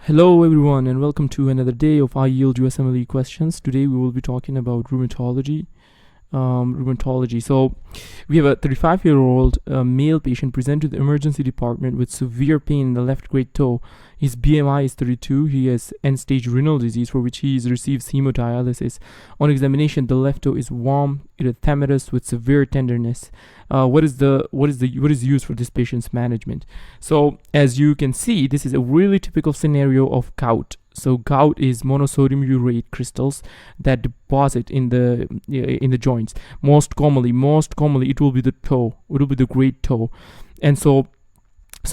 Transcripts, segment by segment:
Hello everyone and welcome to another day of I Yield Usmle questions. Today we will be talking about rheumatology. So we have a 35-year-old male patient present to the emergency department with severe pain in the left great toe. His BMI is 32. He has end-stage renal disease for which he receives hemodialysis. On examination, the left toe is warm, erythematous with severe tenderness. What is used for this patient's management? So as you can see, this is a really typical scenario of gout. So gout is monosodium urate crystals that deposit in the joints. Most commonly, it will be the toe. It will be the great toe, and so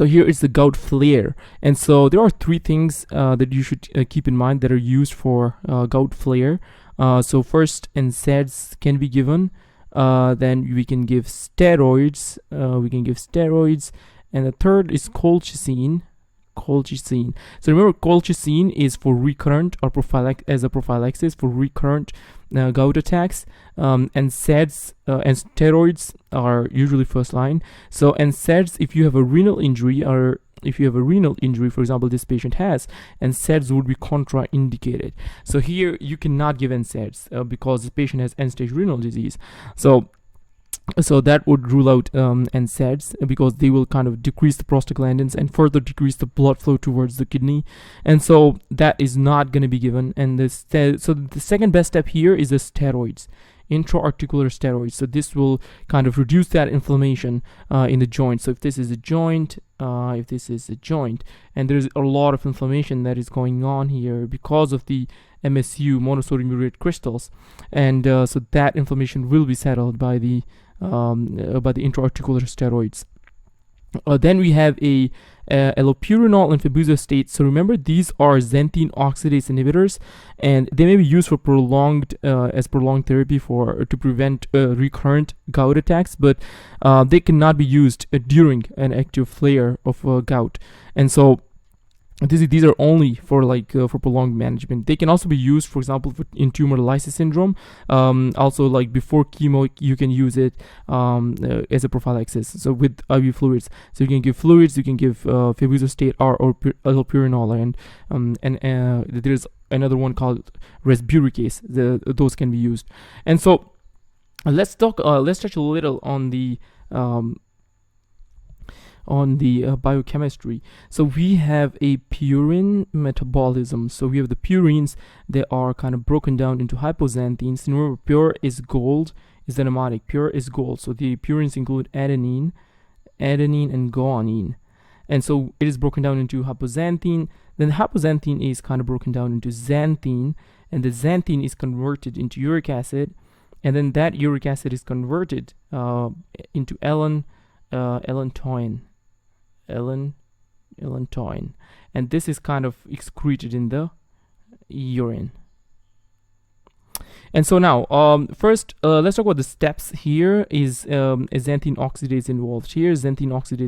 here is the gout flare. And so there are three things that you should keep in mind that are used for gout flare. So first, NSAIDs can be given. Then we can give steroids. And the third is colchicine. So remember, colchicine is for recurrent or as a prophylaxis for recurrent gout attacks. And NSAIDs and steroids are usually first line. So NSAIDs, if you have a renal injury, for example, this patient has, NSAIDs would be contraindicated. So here you cannot give NSAIDs because the patient has end-stage renal disease. So that would rule out NSAIDs because they will kind of decrease the prostaglandins and further decrease the blood flow towards the kidney, and so that is not going to be given. And so the second best step here is the steroids, intra-articular steroids. So this will kind of reduce that inflammation in the joint. So if this is a joint, and there's a lot of inflammation that is going on here because of the MSU, monosodium urate crystals, and so that inflammation will be settled by the intra-articular steroids. Then we have allopurinol and febuxostate. So remember, these are xanthine oxidase inhibitors, and they may be used for prolonged therapy to prevent recurrent gout attacks, but they cannot be used during an active flare of gout. And so these are only for for prolonged management. They can also be used, for example, in tumor lysis syndrome. Also, like before chemo, you can use it as a prophylaxis. So with IV fluids, so you can give fluids, you can give febuxostate or allopurinol, and there's another one called resburicase. Those can be used. And so let's touch a little on the biochemistry. So we have a purine metabolism. So we have the purines. They are kind of broken down into hypoxanthines. Remember, pure is gold, is the mnemonic. Pure is gold. So the purines include adenine, and guanine. And so it is broken down into hypoxanthine. Then the hypoxanthine is kind of broken down into xanthine, and the xanthine is converted into uric acid, and then that uric acid is converted into allantoin, and this is kind of excreted in the urine. And so now, first, let's talk about the steps. Here is xanthine oxidase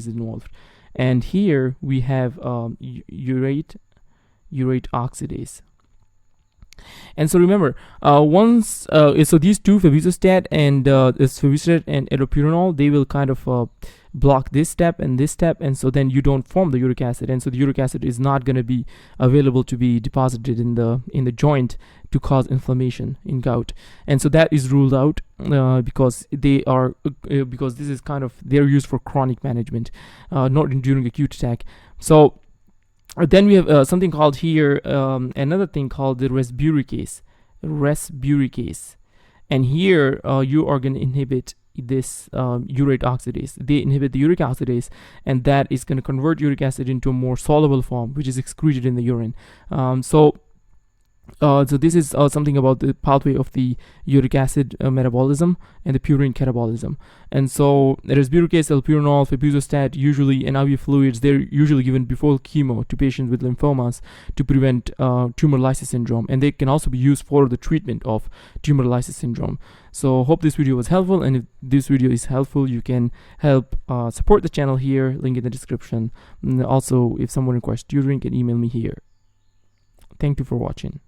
involved. And here we have urate oxidase. And so remember, so these two, febuxostat and allopurinol, they will kind of block this step, and so then you don't form the uric acid, and so the uric acid is not going to be available to be deposited in the joint to cause inflammation in gout. And so that is ruled out because they're used for chronic management, not during acute attack. So then we have something called here, another thing called the resburicase, and here you are going to inhibit this urate oxidase. They inhibit the uric oxidase, and that is going to convert uric acid into a more soluble form, which is excreted in the urine. So this is something about the pathway of the uric acid metabolism and the purine catabolism. And so resburicase, allopurinol, febuxostat, usually in IV fluids, they're usually given before chemo to patients with lymphomas to prevent tumor lysis syndrome, and they can also be used for the treatment of tumor lysis syndrome. So hope this video was helpful, and if this video is helpful, you can help support the channel here, link in the description. And also, if someone requires tutoring, can email me here. Thank you for watching.